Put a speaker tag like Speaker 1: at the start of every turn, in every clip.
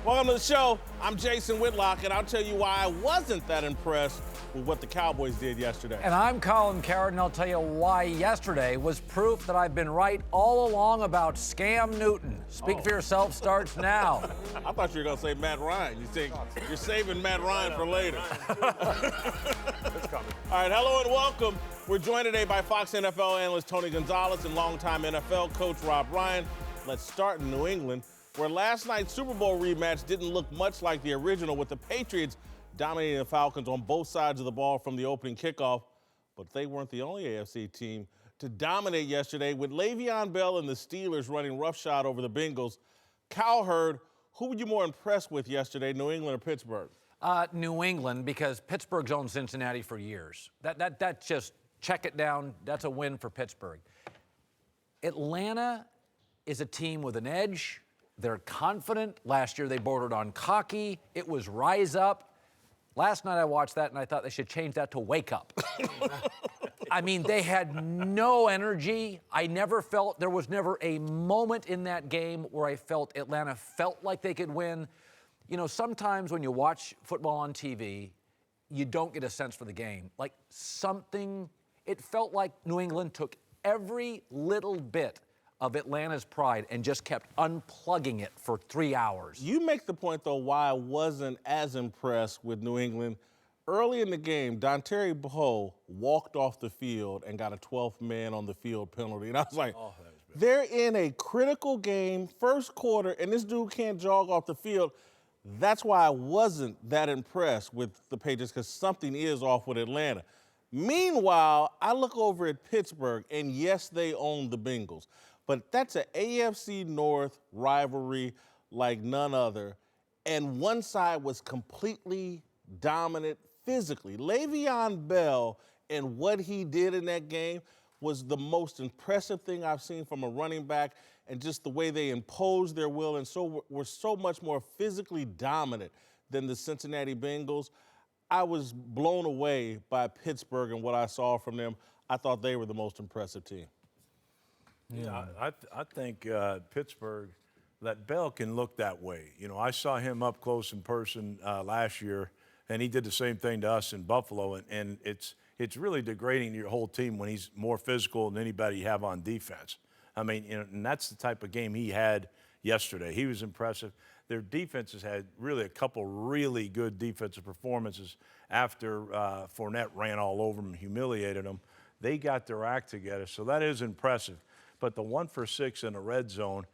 Speaker 1: Welcome to the show. I'm Jason Whitlock, and I'll tell you why I wasn't that impressed with what the Cowboys did yesterday.
Speaker 2: And I'm Colin Cowherd, and I'll tell you why yesterday was proof that I've been right all along about Scam Newton. Speak for yourself starts now.
Speaker 1: I thought you were going to say Matt Ryan. You're saving Matt Ryan for later.
Speaker 3: It's coming.
Speaker 1: All right, hello and welcome. We're joined today by Fox NFL analyst Tony Gonzalez and longtime NFL coach Rob Ryan. Let's start in New England, where last night's Super Bowl rematch didn't look much like the original, with the Patriots dominating the Falcons on both sides of the ball from the opening kickoff. But they weren't the only AFC team to dominate yesterday, with Le'Veon Bell and the Steelers running roughshod over the Bengals. Cowherd, who were you more impressed with yesterday, New England or Pittsburgh?
Speaker 2: New England, because Pittsburgh's owned Cincinnati for years. That just check it down. That's a win for Pittsburgh. Atlanta is a team with an edge. They're confident. Last year they bordered on cocky. It was rise up. Last night I watched that and I thought they should change that to wake up. I mean, they had no energy. There was never a moment in that game where I felt Atlanta felt like they could win. You know, sometimes when you watch football on TV, you don't get a sense for the game. It felt like New England took every little bit of Atlanta's pride and just kept unplugging it for 3 hours.
Speaker 1: You make the point, though, why I wasn't as impressed with New England. Early in the game, Dontarie Poe walked off the field and got a 12th man on the field penalty. And I was like, they're in a critical game, first quarter, and this dude can't jog off the field. That's why I wasn't that impressed with the Patriots, because something is off with Atlanta. Meanwhile, I look over at Pittsburgh, and yes, they own the Bengals. But that's an AFC North rivalry like none other. And one side was completely dominant physically. Le'Veon Bell and what he did in that game was the most impressive thing I've seen from a running back, and just the way they imposed their will and were so much more physically dominant than the Cincinnati Bengals. I was blown away by Pittsburgh and what I saw from them. I thought they were the most impressive team.
Speaker 3: Yeah, I think Pittsburgh, that Bell can look that way. You know, I saw him up close in person last year, and he did the same thing to us in Buffalo, and it's really degrading your whole team when he's more physical than anybody you have on defense. I mean, you know, and that's the type of game he had yesterday. He was impressive. Their defenses had really a couple really good defensive performances after Fournette ran all over them and humiliated them. They got their act together, so that is impressive. But the 1 for 6 in the red zone,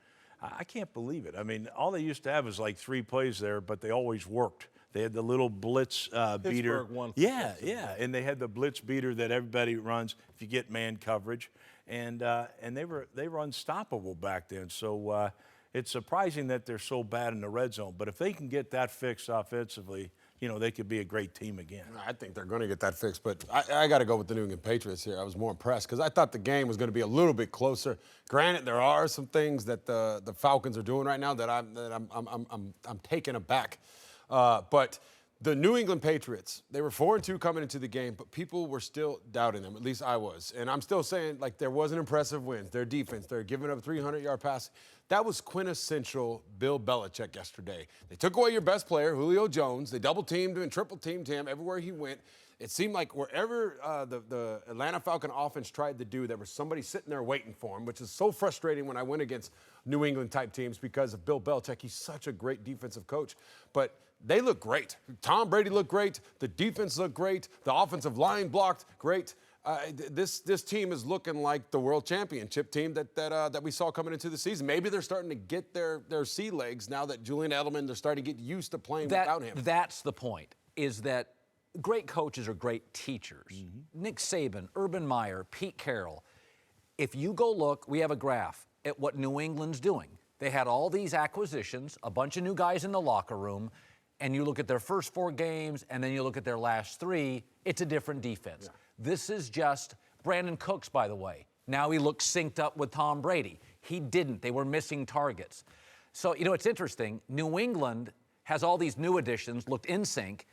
Speaker 3: I can't believe it. I mean, all they used to have was like 3 plays there, but they always worked. They had the little blitz beater. Yeah, and they had the blitz beater that everybody runs if you get man coverage, and they were unstoppable back then. So it's surprising that they're so bad in the red zone. But if they can get that fixed offensively, you know, they could be a great team again.
Speaker 4: I think they're going to get that fixed, but I got to go with the New England Patriots here. I was more impressed because I thought the game was going to be a little bit closer. Granted, there are some things that the Falcons are doing right now that I'm taken aback. But the New England Patriots, they were 4-2 coming into the game, but people were still doubting them. At least I was. And I'm still saying, like, there wasn't impressive wins. Their defense, they're giving up 300-yard passes. That was quintessential Bill Belichick yesterday. They took away your best player, Julio Jones. They double-teamed him and triple-teamed him everywhere he went. It seemed like wherever the Atlanta Falcon offense tried to do, there was somebody sitting there waiting for him, which is so frustrating when I went against New England-type teams because of Bill Belichick. He's such a great defensive coach. But they look great. Tom Brady looked great. The defense looked great. The offensive line blocked great. This team is looking like the world championship team that we saw coming into the season. Maybe they're starting to get their sea legs now that Julian Edelman, they're starting to get used to playing without him.
Speaker 2: That's the point, is that great coaches are great teachers. Mm-hmm. Nick Saban, Urban Meyer, Pete Carroll. If you go look, we have a graph at what New England's doing. They had all these acquisitions, a bunch of new guys in the locker room, and you look at their first 4 games, and then you look at their last 3, it's a different defense. Yeah. This is just Brandon Cooks, by the way. Now he looks synced up with Tom Brady. He didn't. They were missing targets. So, you know, it's interesting. New England has all these new additions, looked in sync.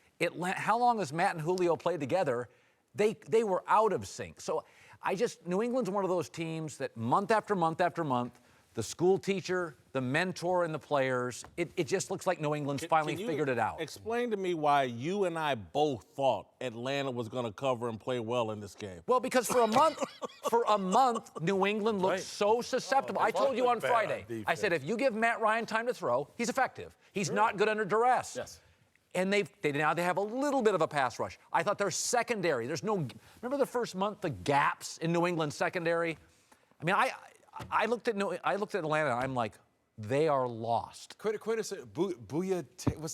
Speaker 2: How long has Matt and Julio played together? They were out of sync. So New England's one of those teams that month after month after month, the school teacher, the mentor, and the players. It just looks like New England's finally
Speaker 1: Can you
Speaker 2: figured it out.
Speaker 1: Explain to me why you and I both thought Atlanta was going to cover and play well in this game.
Speaker 2: Well, because for a month, New England looked so susceptible. I told you on Friday, I said, if you give Matt Ryan time to throw, he's effective. He's not good under duress.
Speaker 4: Yes.
Speaker 2: And now they have a little bit of a pass rush. I thought their secondary, remember the first month, the gaps in New England's secondary? I mean, I looked at Atlanta, and I'm like, they are lost.
Speaker 4: What's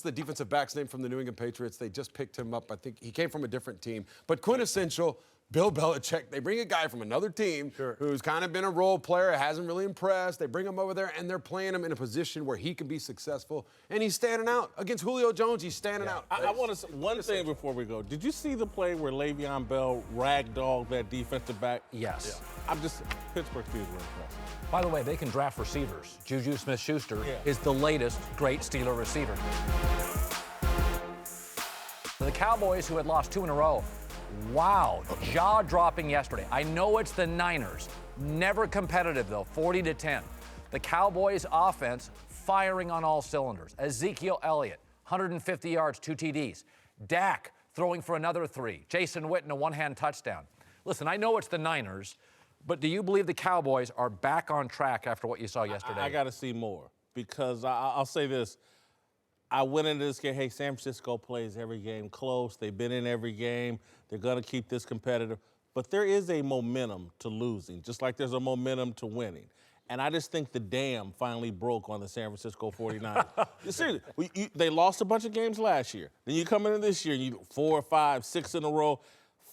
Speaker 4: the defensive back's name from the New England Patriots? They just picked him up. I think he came from a different team. But quintessential Bill Belichick. They bring a guy from another team who's kind of been a role player, hasn't really impressed. They bring him over there, and they're playing him in a position where he can be successful. And he's standing out. Against Julio Jones, he's standing out.
Speaker 1: I want to say one thing before we go. Did you see the play where Le'Veon Bell ragdolled that defensive back?
Speaker 2: Yes.
Speaker 1: Pittsburgh Steelers were impressed.
Speaker 2: By the way, they can draft receivers. Juju Smith-Schuster is the latest great Steeler receiver. The Cowboys, who had lost 2 in a row, wow, jaw-dropping yesterday. I know it's the Niners. Never competitive, though, 40-10. The Cowboys' offense firing on all cylinders. Ezekiel Elliott, 150 yards, 2 TDs. Dak throwing for another 3. Jason Witten, a one-hand touchdown. Listen, I know it's the Niners, but do you believe the Cowboys are back on track after what you saw yesterday?
Speaker 1: I got to see more because I'll say this. I went into this game, hey, San Francisco plays every game close. They've been in every game. They're going to keep this competitive. But there is a momentum to losing, just like there's a momentum to winning. And I just think the dam finally broke on the San Francisco 49ers. Seriously, they lost a bunch of games last year. Then you come into this year, you 4, 5, 6 in a row.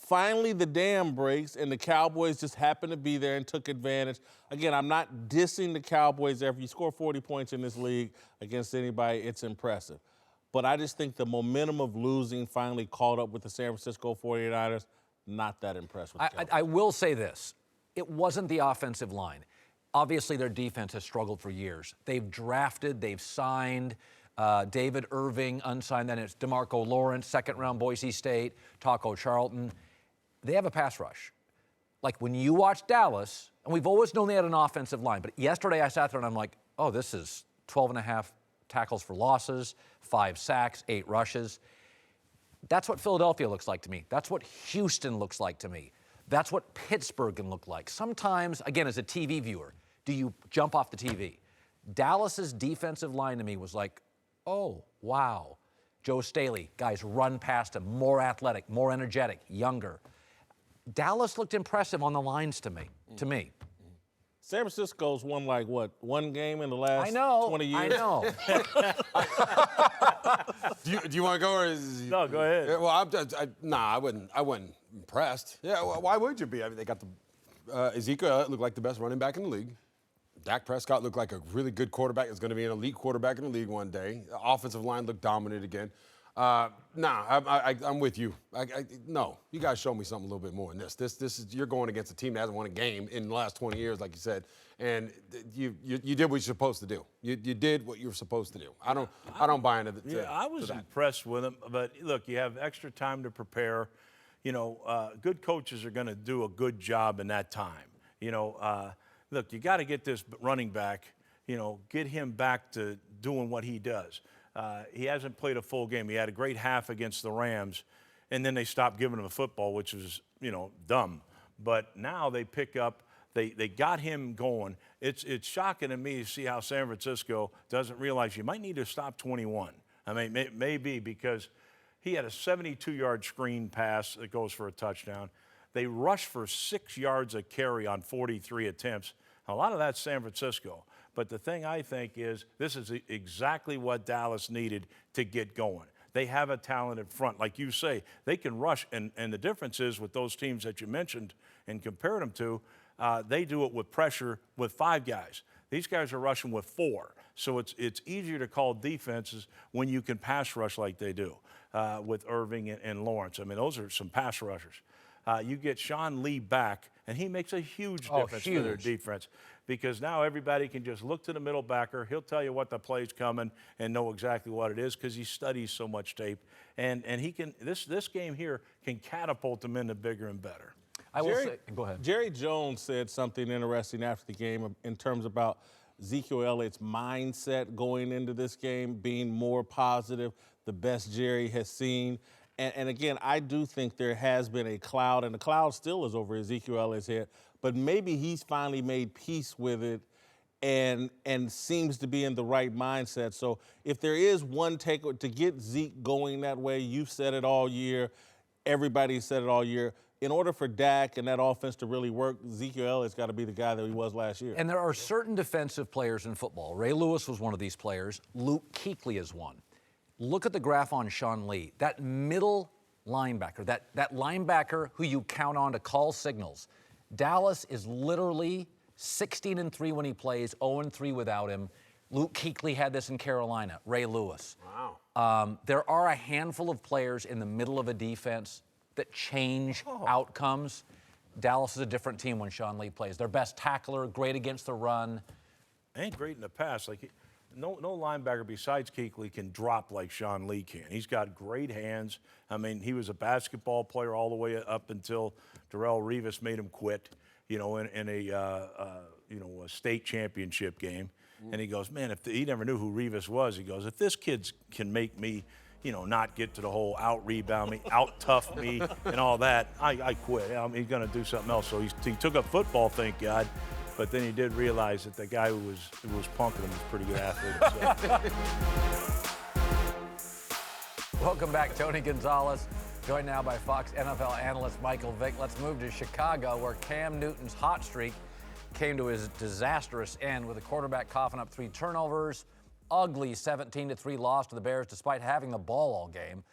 Speaker 1: Finally, the dam breaks, and the Cowboys just happened to be there and took advantage. Again, I'm not dissing the Cowboys. If you score 40 points in this league against anybody, it's impressive. But I just think the momentum of losing finally caught up with the San Francisco 49ers. Not that impressed with the Cowboys.
Speaker 2: I will say this. It wasn't the offensive line. Obviously, their defense has struggled for years. They've drafted, they've signed. David Irving, unsigned. Then it's DeMarco Lawrence, second-round Boise State, Taco Charlton. They have a pass rush. Like when you watch Dallas, and we've always known they had an offensive line, but yesterday I sat there and I'm like, oh, this is 12.5 tackles for losses, 5 sacks, 8 rushes. That's what Philadelphia looks like to me. That's what Houston looks like to me. That's what Pittsburgh can look like. Sometimes, again, as a TV viewer, do you jump off the TV? Dallas's defensive line to me was like, oh, wow. Joe Staley, guys run past him, more athletic, more energetic, younger. Dallas looked impressive on the lines to me.
Speaker 1: San Francisco's won like what, 1 game in the last 20 years?
Speaker 2: I know.
Speaker 4: Do you want to go or is
Speaker 3: No, go ahead.
Speaker 4: Yeah, well, I wasn't impressed. Yeah, well, why would you be? I mean, they got the Ezekiel looked like the best running back in the league. Dak Prescott looked like a really good quarterback. Is going to be an elite quarterback in the league one day. The offensive line looked dominant again. I'm with you. No, you guys show me something a little bit more than this. This is you're going against a team that hasn't won a game in the last 20 years, like you said, and you did what you're supposed to do. You did what you were supposed to do. I don't buy into that.
Speaker 3: I was impressed with him, but look, you have extra time to prepare. You know, good coaches are going to do a good job in that time. You know, look, you got to get this running back. You know, get him back to doing what he does. He hasn't played a full game. He had a great half against the Rams, and then they stopped giving him a football, which was, dumb. But now they pick up. They got him going. It's shocking to me to see how San Francisco doesn't realize you might need to stop 21. I mean, maybe because he had a 72-yard screen pass that goes for a touchdown. They rushed for 6 yards a carry on 43 attempts. A lot of that's San Francisco. But the thing I think is this is exactly what Dallas needed to get going. They have a talented front. Like you say, they can rush. And the difference is with those teams that you mentioned and compared them to, they do it with pressure with 5 guys. These guys are rushing with 4. So it's easier to call defenses when you can pass rush like they do with Irving and Lawrence. I mean, those are some pass rushers. You get Sean Lee back, and he makes a huge difference for their defense because now everybody can just look to the middle backer. He'll tell you what the play's coming and know exactly what it is because he studies so much tape. And he can this game here can catapult them into bigger and better.
Speaker 2: I will say, go ahead.
Speaker 1: Jerry Jones said something interesting after the game in terms about Ezekiel Elliott's mindset going into this game being more positive, the best Jerry has seen. And again, I do think there has been a cloud, and the cloud still is over Ezekiel Elliott's head, but maybe he's finally made peace with it and seems to be in the right mindset. So if there is one takeaway to get Zeke going that way, you've said it all year, everybody said it all year. In order for Dak and that offense to really work, Ezekiel Elliott's got to be the guy that he was last year.
Speaker 2: And there are certain defensive players in football. Ray Lewis was one of these players. Luke Kuechly is one. Look at the graph on Sean Lee. That middle linebacker, that linebacker who you count on to call signals. Dallas is literally 16-3 when he plays, 0-3 without him. Luke Kuechly had this in Carolina. Ray Lewis.
Speaker 4: Wow.
Speaker 2: There are a handful of players in the middle of a defense that change outcomes. Dallas is a different team when Sean Lee plays. Their best tackler, great against the run.
Speaker 3: Ain't great in the pass. Like no linebacker besides Kuechly can drop like Sean Lee can. He's got great hands. I mean, he was a basketball player all the way up until Darrelle Revis made him quit. You know, in a state championship game, and he goes, man, he never knew who Revis was. He goes, if this kid can make me, not get to the whole out rebound me, out tough me, and all that, I quit. He's going to do something else. So he took up football, thank God. But then he did realize that the guy who was punking him was a pretty good athlete. So.
Speaker 2: Welcome back, Tony Gonzalez. Joined now by Fox NFL analyst Michael Vick. Let's move to Chicago, where Cam Newton's hot streak came to his disastrous end with the quarterback coughing up 3 turnovers. Ugly 17-3 loss to the Bears despite having the ball all game.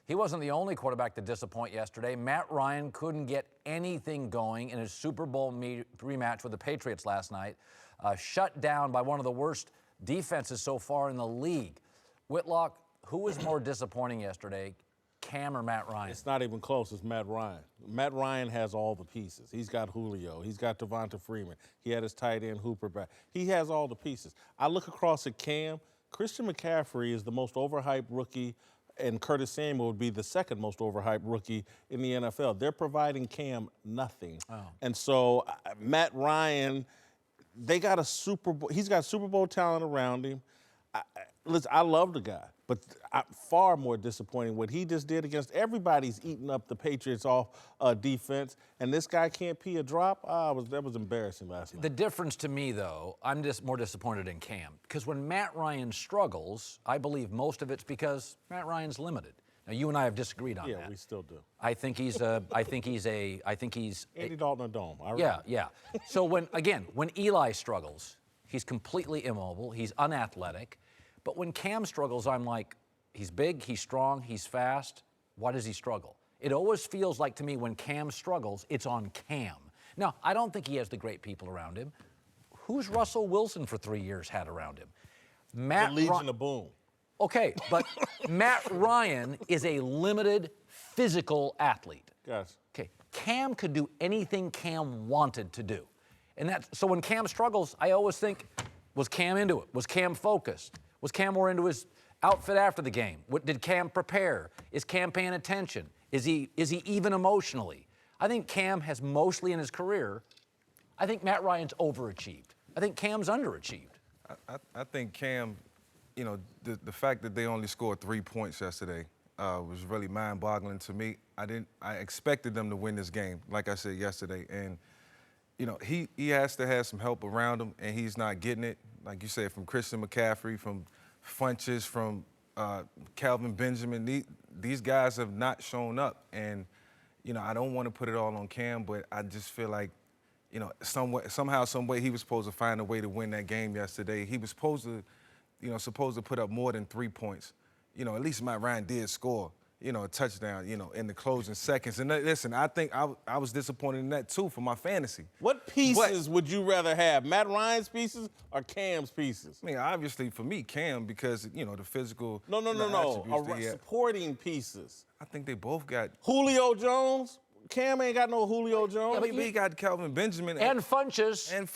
Speaker 2: He wasn't the only quarterback to disappoint yesterday. Matt Ryan couldn't get anything going in his Super Bowl rematch with the Patriots last night. Shut down by one of the worst defenses so far in the league. Whitlock, who was more disappointing yesterday, Cam or Matt Ryan?
Speaker 1: It's not even close. It's Matt Ryan. Matt Ryan has all the pieces. He's got Julio. He's got Devonta Freeman. He had his tight end Hooper back. He has all the pieces. I look across at Cam. Christian McCaffrey is the most overhyped rookie, and Curtis Samuel would be the second most overhyped rookie in the NFL. They're providing Cam nothing. Oh. And so Matt Ryan, he's got Super Bowl talent around him. Listen, I love the guy, but far more disappointing what he just did against everybody's eating up the Patriots off defense, and this guy can't pee a drop. That was embarrassing last night.
Speaker 2: The difference to me, though, I'm just more disappointed in Cam, because when Matt Ryan struggles, I believe most of it's because Matt Ryan's limited. Now, you and I have disagreed on that.
Speaker 1: Yeah, we still do.
Speaker 2: I think he's
Speaker 1: Andy Dalton or Dome.
Speaker 2: Yeah. So when Eli struggles, he's completely immobile. He's unathletic. But when Cam struggles, I'm like, he's big, he's strong, he's fast. Why does he struggle? It always feels like to me when Cam struggles, it's on Cam. Now, I don't think he has the great people around him. Who's Russell Wilson for 3 years had around him?
Speaker 1: The Legion of Boom.
Speaker 2: Okay, but Matt Ryan is a limited physical athlete.
Speaker 1: Yes.
Speaker 2: Okay, Cam could do anything Cam wanted to do. And so when Cam struggles, I always think, was Cam into it? Was Cam focused? Was Cam more into his outfit after the game? What did Cam prepare? Is Cam paying attention? Is he even emotionally? I think Cam has mostly in his career, I think Matt Ryan's overachieved. I think Cam's underachieved.
Speaker 5: I think Cam, the fact that they only scored 3 points yesterday was really mind-boggling to me. I expected them to win this game, like I said yesterday, and he has to have some help around him, and he's not getting it. Like you said, from Christian McCaffrey, from Funches, from Calvin Benjamin. These guys have not shown up, and I don't want to put it all on Cam, but I just feel like somehow, some way, he was supposed to find a way to win that game yesterday. He was supposed to put up more than 3 points. At least Matt Ryan did score. A touchdown, in the closing seconds. And listen, I think I was disappointed in that, too, for my fantasy.
Speaker 1: What pieces would you rather have, Matt Ryan's pieces or Cam's pieces?
Speaker 5: I mean, obviously, for me, Cam, because, the physical
Speaker 1: No. Supporting pieces.
Speaker 5: I think they both got...
Speaker 1: Julio Jones? Cam ain't got no Julio Jones.
Speaker 5: Yeah, but he got Calvin Benjamin.
Speaker 2: And Funches.
Speaker 4: And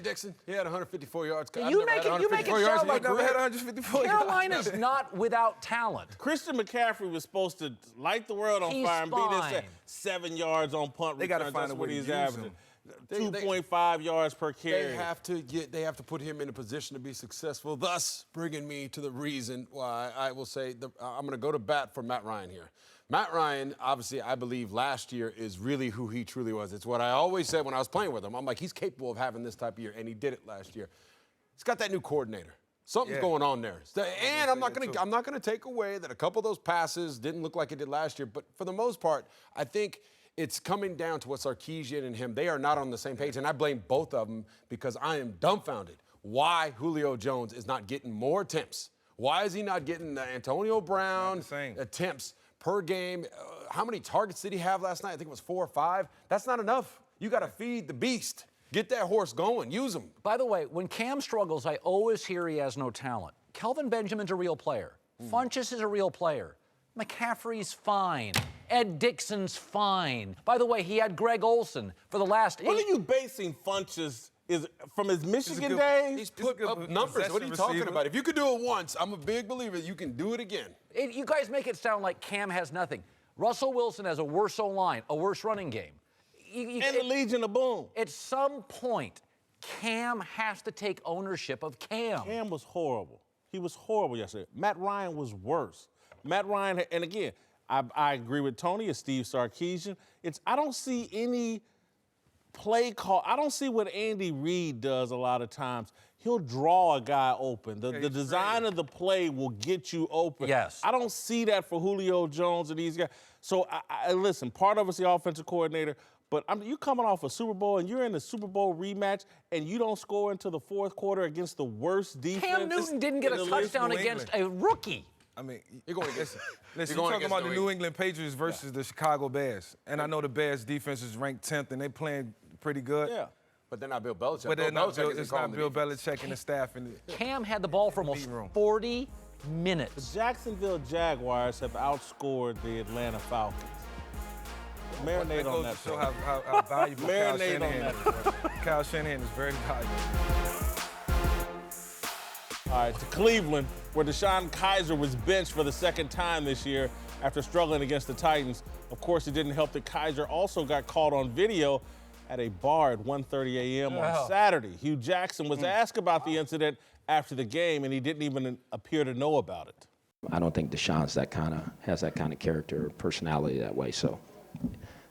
Speaker 4: Dixon. He had 154 yards.
Speaker 2: You make it sound like
Speaker 5: never had 154 yards.
Speaker 2: Carolina's not without talent.
Speaker 1: Christian McCaffrey was supposed to light the world on fire and beat us at 7 yards on punt return.
Speaker 5: They got to find a way to use him.
Speaker 1: 2.5 yards per carry.
Speaker 4: They have to put him in a position to be successful, thus bringing me to the reason why I will say I'm going to go to bat for Matt Ryan here. Matt Ryan, obviously, I believe last year is really who he truly was. It's what I always said when I was playing with him. I'm like, he's capable of having this type of year, and he did it last year. He's got that new coordinator. Something's going on there. And I'm not going to take away that a couple of those passes didn't look like it did last year, but for the most part, I think it's coming down to what Sarkisian and him, they are not on the same page, and I blame both of them because I am dumbfounded why Julio Jones is not getting more attempts. Why is he not getting the Antonio Brown attempts per game? How many targets did he have last night? I think it was 4 or 5. That's not enough. You got to feed the beast. Get that horse going. Use him.
Speaker 2: By the way, when Cam struggles, I always hear he has no talent. Kelvin Benjamin's a real player. Funchess is a real player. McCaffrey's fine. Ed Dixon's fine. By the way, he had Greg Olsen for the last 8.
Speaker 1: What are you basing Funchess is from his Michigan days?
Speaker 4: He's put up numbers. What are you talking about? If you could do it once, I'm a big believer you can do it again.
Speaker 2: You guys make it sound like Cam has nothing. Russell Wilson has a worse O-line, a worse running game.
Speaker 1: And the Legion of Boom.
Speaker 2: At some point, Cam has to take ownership of Cam.
Speaker 1: Cam was horrible. He was horrible yesterday. Matt Ryan was worse. Matt Ryan, and again, I agree with Tony, it's Steve Sarkisian. I don't see any play call. I don't see what Andy Reid does a lot of times. He'll draw a guy open. The design of the play will get you open.
Speaker 2: Yes.
Speaker 1: I don't see that for Julio Jones and these guys. So, listen, part of it's the offensive coordinator, but you coming off a Super Bowl and you're in the Super Bowl rematch and you don't score until the fourth quarter against the worst defense.
Speaker 2: Cam Newton didn't get a touchdown against a rookie.
Speaker 5: I mean,
Speaker 4: you're going against
Speaker 5: listen, you're talking about the New England Patriots versus the Chicago Bears. And I know the Bears defense is ranked 10th and they playing pretty good.
Speaker 1: Yeah.
Speaker 4: But they're not Bill Belichick.
Speaker 5: But it's not Bill Belichick and the staff.
Speaker 2: Cam had the ball for almost 40 minutes.
Speaker 1: The Jacksonville Jaguars have outscored the Atlanta Falcons. Marinate on that.
Speaker 5: Show how valuable Kyle Shanahan is. Kyle Shanahan is very valuable.
Speaker 1: All right, to Cleveland, where DeShone Kizer was benched for the second time this year after struggling against the Titans. Of course, it didn't help that Kizer also got caught on video at a bar at 1:30 a.m. on Saturday. Hugh Jackson was asked about the incident after the game, and he didn't even appear to know about it.
Speaker 6: I don't think DeShone's has that kind of character or personality that way, so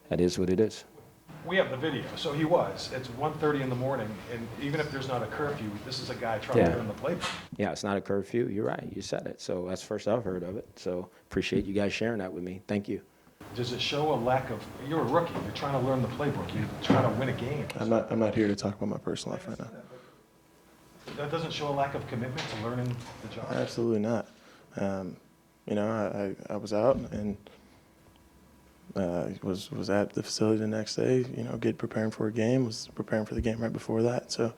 Speaker 6: that is what it is.
Speaker 7: We have the video, so he was. It's 1:30 in the morning, and even if there's not a curfew, this is a guy trying to learn the playbook.
Speaker 6: Yeah, it's not a curfew. You're right. You said it. So that's the first I've heard of it. So appreciate you guys sharing that with me. Thank you.
Speaker 7: Does it show a lack of? You're a rookie. You're trying to learn the playbook. You're trying to win a game.
Speaker 8: I'm not here to talk about my personal life right now.
Speaker 7: That doesn't show a lack of commitment to learning the job.
Speaker 8: Absolutely not. I was out and was at the facility the next day. Preparing for a game. Was preparing for the game right before that. So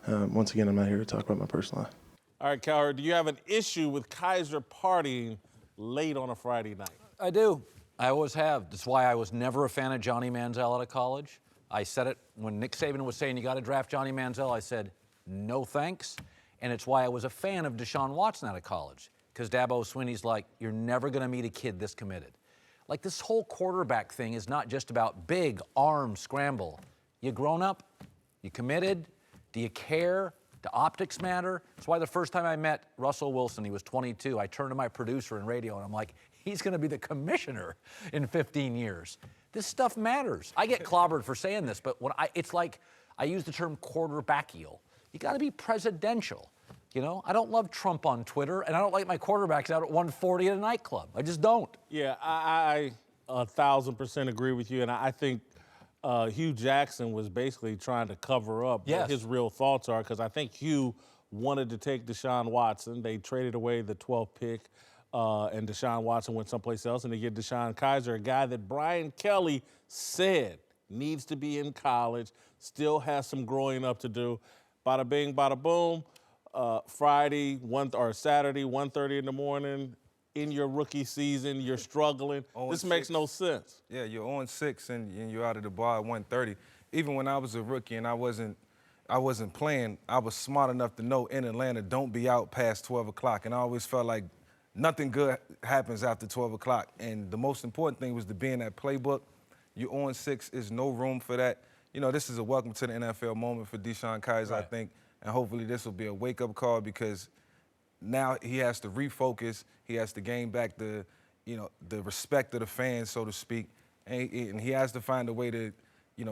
Speaker 8: once again, I'm not here to talk about my personal life.
Speaker 1: All right, Cowherd, do you have an issue with Kizer partying late on a Friday night?
Speaker 2: I do. I always have. That's why I was never a fan of Johnny Manziel out of college. I said it when Nick Saban was saying you got to draft Johnny Manziel. I said, no thanks. And it's why I was a fan of Deshaun Watson out of college. Because Dabo Swinney's like, you're never going to meet a kid this committed. Like, this whole quarterback thing is not just about big arm scramble. You grown up? You committed? Do you care? Do optics matter? That's why the first time I met Russell Wilson, he was 22, I turned to my producer in radio and I'm like, he's going to be the commissioner in 15 years. This stuff matters. I get clobbered for saying this, but it's like I use the term quarterbackial. You got to be presidential. I don't love Trump on Twitter, and I don't like my quarterbacks out at 1:40 at a nightclub. I just don't.
Speaker 1: Yeah, I 1,000% agree with you, and I think Hugh Jackson was basically trying to cover up what his real thoughts are, because I think Hugh wanted to take Deshaun Watson. They traded away the 12th pick, and Deshaun Watson went someplace else, and they get DeShone Kizer, a guy that Brian Kelly said needs to be in college, still has some growing up to do. Bada bing, bada boom. Saturday, 1:30 in the morning, in your rookie season, you're struggling. This makes no sense.
Speaker 5: Yeah, you're 0-6 and you're out of the bar at 1:30. Even when I was a rookie and I wasn't playing, I was smart enough to know in Atlanta, don't be out past 12 o'clock. And I always felt like nothing good happens after 12 o'clock. And the most important thing was to be in that playbook. You're 0-6, there's no room for that. you know, this is a welcome to the NFL moment for DeShone Kizer, I think, and hopefully this will be a wake-up call because now he has to refocus. He has to gain back the respect of the fans, so to speak, and he has to find a way to,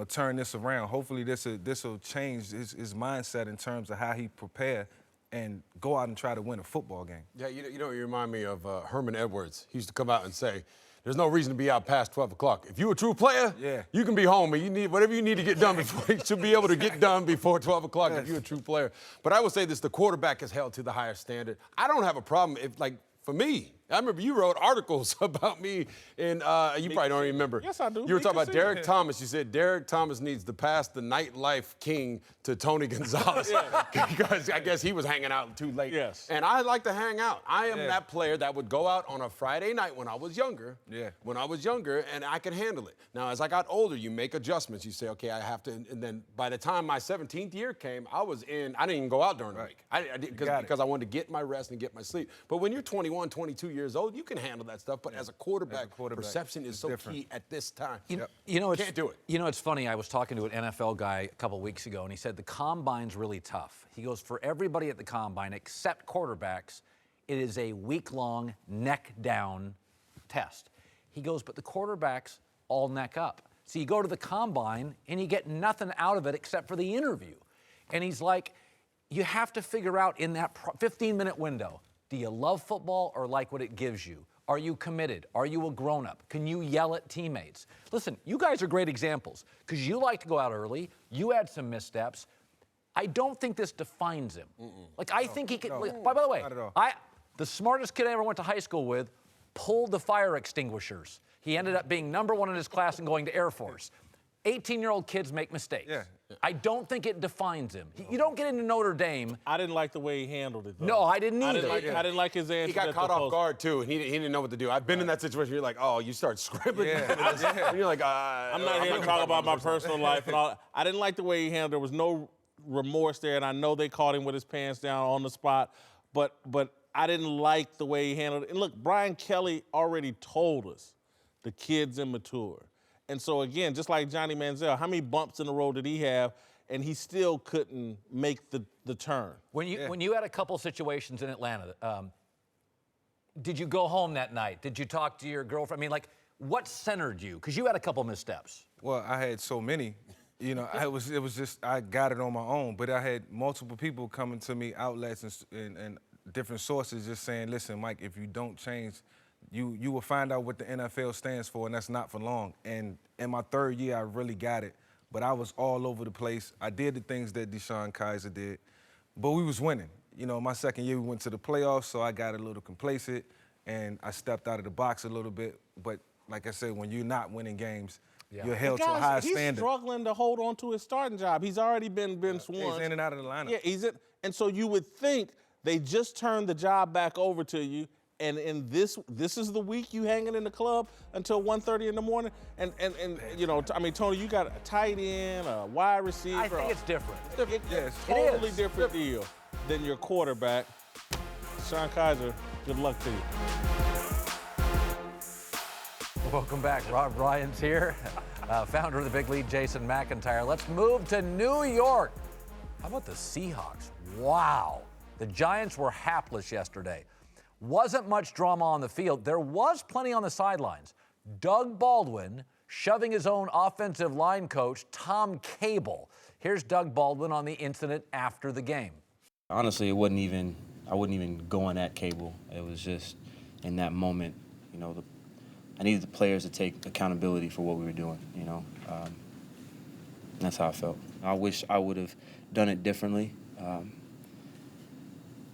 Speaker 5: turn this around. Hopefully this will change his mindset in terms of how he prepare and go out and try to win a football game.
Speaker 4: Yeah, you remind me of Herman Edwards. He used to come out and say, there's no reason to be out past 12 o'clock. If you're a true player, you can be home and you need whatever you need to get done before you should be able to get done before 12 o'clock if you're a true player. But I would say this, the quarterback is held to the higher standard. I don't have a problem if, like, for me, I remember you wrote articles about me, and you probably don't remember.
Speaker 1: Yes, I do.
Speaker 4: You were talking about Derek Thomas. You said Derek Thomas needs to pass the nightlife king to Tony Gonzalez because I guess he was hanging out too late.
Speaker 1: Yes.
Speaker 4: And I like to hang out. I am that player that would go out on a Friday night when I was younger.
Speaker 5: Yeah.
Speaker 4: When I was younger, and I could handle it. Now, as I got older, you make adjustments. You say, okay, I have to. And then by the time my 17th year came, I didn't even go out during the week. Because I wanted to get my rest and get my sleep. But when you're 21, 22 years old, you can handle that stuff. But as a quarterback, perception is so
Speaker 5: different.
Speaker 4: key at this time.
Speaker 2: You know,
Speaker 4: can't do it.
Speaker 2: You know, it's funny. I was talking to an NFL guy a couple weeks ago, and he said the combine's really tough. He goes, for everybody at the combine, except quarterbacks, it is a week-long neck-down test. He goes, but the quarterbacks all neck up. So you go to the combine, and you get nothing out of it except for the interview. And he's like, you have to figure out in that 15-minute window, do you love football or like what it gives you? Are you committed? Are you a grown-up? Can you yell at teammates? Listen, you guys are great examples because you like to go out early. You had some missteps. I don't think this defines him. Like, I think he can. By the way,
Speaker 5: not at all.
Speaker 2: The smartest kid I ever went to high school with pulled the fire extinguishers. He ended up being #1 in his class and going to Air Force. 18-year-old kids make mistakes.
Speaker 5: Yeah.
Speaker 2: I don't think it defines him. You don't get into Notre Dame.
Speaker 1: I didn't like the way he handled it, though.
Speaker 2: No, I didn't either.
Speaker 1: I didn't like his answer.
Speaker 4: He got caught off guard, too, and he didn't know what to do. I've been in that situation where you're like, oh, you start scribbling. And you're like,
Speaker 1: I'm not here to talk about my personal life and all. I didn't like the way he handled it. There was no remorse there, and I know they caught him with his pants down on the spot, but I didn't like the way he handled it. And look, Brian Kelly already told us the kid's immature. And so, again, just like Johnny Manziel, how many bumps in the road did he have, and he still couldn't make the turn?
Speaker 2: When you had a couple situations in Atlanta, did you go home that night? Did you talk to your girlfriend? I mean, like, what centered you? Because you had a couple missteps.
Speaker 5: Well, I had so many. You know, it was just, I got it on my own, but I had multiple people coming to me, outlets and different sources just saying, listen, Mike, if you don't change, you will find out what the NFL stands for, and that's not for long. And in my third year, I really got it, but I was all over the place. I did the things that DeShone Kizer did, but we was winning. You know, my second year, we went to the playoffs, so I got a little complacent, and I stepped out of the box a little bit. But like I said, when you're not winning games, you're held to a higher standard.
Speaker 1: He's struggling to hold on to his starting job. He's already been benched once.
Speaker 5: He's in and out of the lineup.
Speaker 1: Yeah, and so you would think they just turned the job back over to you, and in this is the week you hanging in the club until 1:30 in the morning. And you know, I mean, Tony, you got a tight end, a wide receiver.
Speaker 2: I think it's different.
Speaker 1: It's totally different deal than your quarterback. Sean Kizer, good luck to you.
Speaker 2: Welcome back. Rob Ryan's here, founder of the Big Lead, Jason McIntyre. Let's move to New York. How about the Seahawks? Wow. The Giants were hapless yesterday. Wasn't much drama on the field. There was plenty on the sidelines. Doug Baldwin shoving his own offensive line coach, Tom Cable. Here's Doug Baldwin on the incident after the game.
Speaker 9: Honestly, I wouldn't even going at Cable. It was just in that moment, you know, I needed the players to take accountability for what we were doing, you know. That's how I felt. I wish I would have done it differently.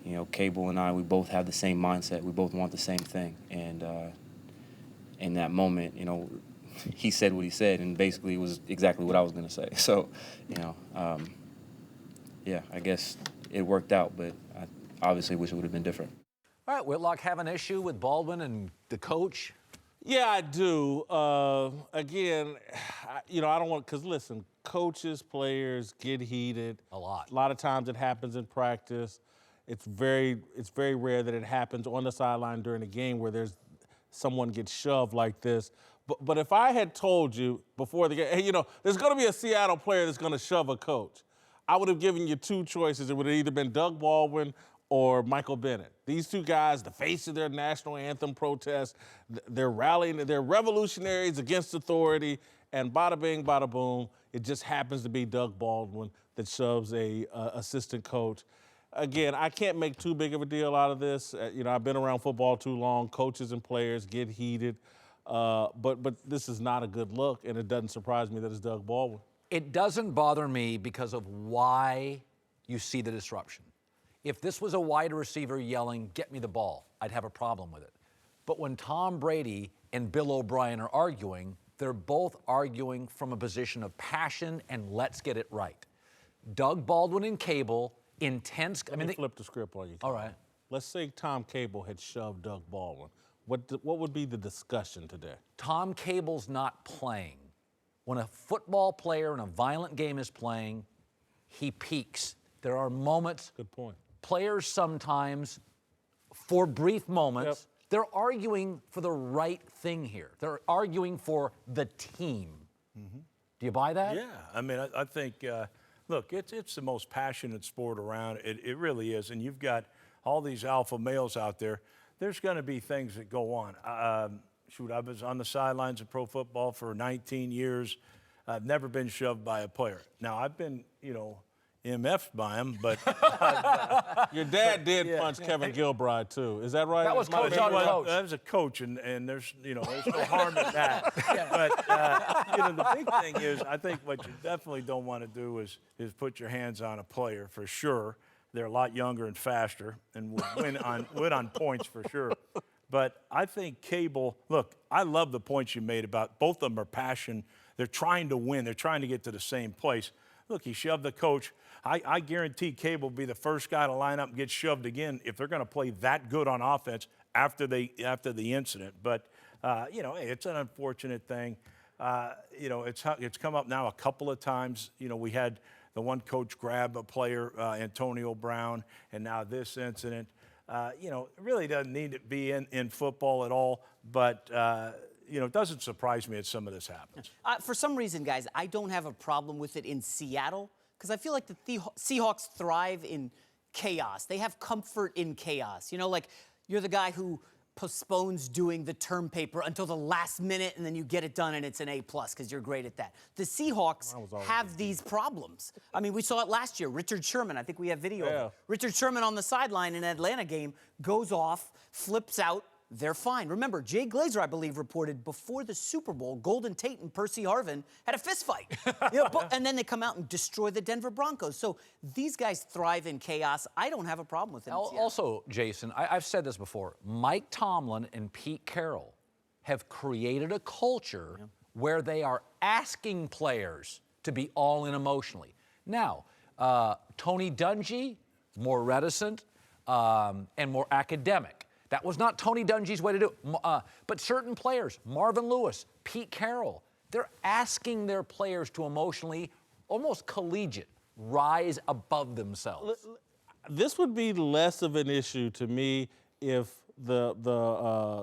Speaker 9: You know, Cable and I, we both have the same mindset. We both want the same thing. And in that moment, you know, he said what he said, and basically it was exactly what I was going to say. So, you know, yeah, I guess it worked out, but I obviously wish it would have been different.
Speaker 2: All right, Whitlock, have an issue with Baldwin and the coach?
Speaker 1: Yeah, I do. Again, you know, I don't want, because listen, coaches, players get heated.
Speaker 2: A lot.
Speaker 1: A lot of times it happens in practice. It's very rare that it happens on the sideline during a game where someone gets shoved like this. But if I had told you before the game, hey, you know, there's going to be a Seattle player that's going to shove a coach, I would have given you two choices. It would have either been Doug Baldwin or Michael Bennett. These two guys, the face of their national anthem protest, they're rallying, they're revolutionaries against authority, and bada bing, bada boom, it just happens to be Doug Baldwin that shoves a assistant coach. Again, I can't make too big of a deal out of this. You know, I've been around football too long. Coaches and players get heated. But this is not a good look, and it doesn't surprise me that it's Doug Baldwin.
Speaker 2: It doesn't bother me because of why you see the disruption. If this was a wide receiver yelling, "Get me the ball," I'd have a problem with it. But when Tom Brady and Bill O'Brien are arguing, they're both arguing from a position of passion and let's get it right. Doug Baldwin and Cable, intense.
Speaker 1: Let me flip the script on you.
Speaker 2: All right.
Speaker 1: Let's say Tom Cable had shoved Doug Baldwin. What would be the discussion today?
Speaker 2: Tom Cable's not playing. When a football player in a violent game is playing, he peaks. There are moments.
Speaker 1: Good point.
Speaker 2: Players sometimes, for brief moments, they're arguing for the right thing here. They're arguing for the team. Mm-hmm. Do you buy that?
Speaker 3: Yeah, I mean, I think, look, it's the most passionate sport around. It really is. And you've got all these alpha males out there. There's going to be things that go on. I was on the sidelines of pro football for 19 years. I've never been shoved by a player. Now, I've been, MF'd by him, but
Speaker 1: your dad did punch Kevin Gilbride too. Is that right?
Speaker 2: That was coach on coach.
Speaker 3: That was a coach, and there's there's no harm in that. But the big thing is, I think what you definitely don't want to do is put your hands on a player for sure. They're a lot younger and faster, and would win on points for sure. But I think Cable. Look, I love the points you made about both of them are passion. They're trying to win. They're trying to get to the same place. Look, he shoved the coach. I guarantee Cable will be the first guy to line up and get shoved again if they're going to play that good on offense after the incident. But it's an unfortunate thing. It's come up now a couple of times. We had the one coach grab a player, Antonio Brown, and now this incident. It really doesn't need to be in football at all, but it doesn't surprise me that some of this happens.
Speaker 10: For some reason, guys, I don't have a problem with it in Seattle because I feel like the Seahawks thrive in chaos. They have comfort in chaos. Like you're the guy who postpones doing the term paper until the last minute, and then you get it done, and it's an A+ because you're great at that. The Seahawks have these problems. I mean, we saw it last year. Richard Sherman, I think we have video of it. Richard Sherman on the sideline in an Atlanta game goes off, flips out. They're fine. Remember, Jay Glazer, I believe, reported before the Super Bowl, Golden Tate and Percy Harvin had a fist fight. And then they come out and destroy the Denver Broncos. So these guys thrive in chaos. I don't have a problem with it.
Speaker 2: Also, Jason, I've said this before. Mike Tomlin and Pete Carroll have created a culture where they are asking players to be all in emotionally. Now, Tony Dungy, more reticent and more academic. That was not Tony Dungy's way to do it. But certain players, Marvin Lewis, Pete Carroll, they're asking their players to emotionally, almost collegiate, rise above themselves.
Speaker 1: This would be less of an issue to me if the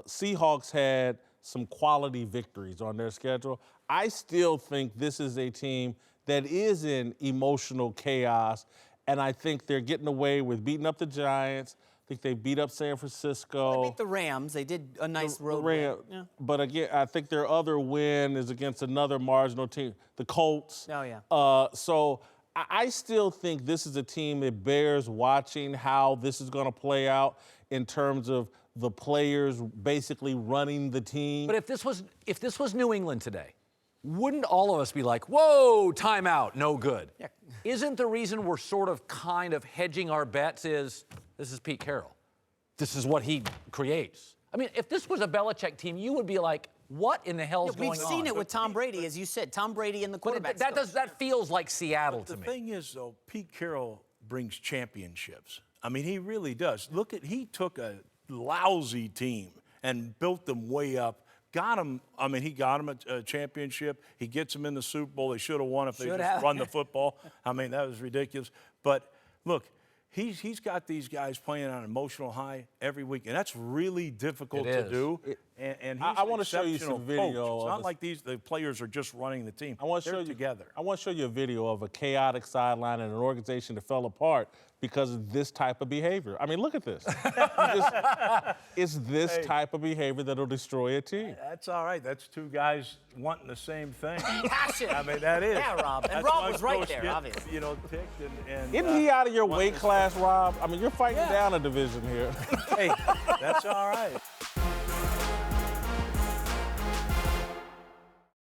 Speaker 1: Seahawks had some quality victories on their schedule. I still think this is a team that is in emotional chaos, and I think they're getting away with beating up the Giants. I think they beat up San Francisco.
Speaker 10: They beat the Rams. They did a nice road win. Yeah.
Speaker 1: But again, I think their other win is against another marginal team, the Colts.
Speaker 10: Oh, yeah.
Speaker 1: So I still think this is a team that bears watching how this is going to play out in terms of the players basically running the team.
Speaker 2: But if this was New England today, wouldn't all of us be like, whoa, timeout, no good? Yeah. Isn't the reason we're sort of kind of hedging our bets is this is Pete Carroll. This is what he creates. I mean, if this was a Belichick team, you would be like, what in the hell's going on?
Speaker 10: We've seen it with Tom Brady, as you said. Tom Brady and the quarterback.
Speaker 2: That feels like Seattle to me.
Speaker 3: The thing is, though, Pete Carroll brings championships. I mean, he really does. He took a lousy team and built them way up. He got him a championship. He gets them in the Super Bowl. They should have won if they just run the football. I mean, that was ridiculous. But look, he's got these guys playing on an emotional high every week, and that's really difficult to do. And he's
Speaker 1: I
Speaker 3: an
Speaker 1: want to show you
Speaker 3: exceptional
Speaker 1: some video.
Speaker 3: coach. It's
Speaker 1: of
Speaker 3: not
Speaker 1: a-
Speaker 3: like the players are just running the team.
Speaker 1: I want to
Speaker 3: They're
Speaker 1: show you
Speaker 3: together.
Speaker 1: I want to show you a video of a chaotic sideline and an organization that fell apart because of this type of behavior. I mean, look at this. It's this type of behavior that'll destroy a team.
Speaker 3: That's all right. That's two guys wanting the same thing.
Speaker 10: Passion.
Speaker 3: I mean, that is.
Speaker 10: Yeah, Rob. And
Speaker 3: That's
Speaker 10: Rob
Speaker 3: why
Speaker 10: was right
Speaker 3: coach
Speaker 10: there,
Speaker 3: gets,
Speaker 10: obviously.
Speaker 3: You know, ticked and
Speaker 1: Isn't he out of your
Speaker 3: wanting
Speaker 1: weight
Speaker 3: to-
Speaker 1: class, Rob? I mean, you're fighting down a division here.
Speaker 3: Hey, that's all right.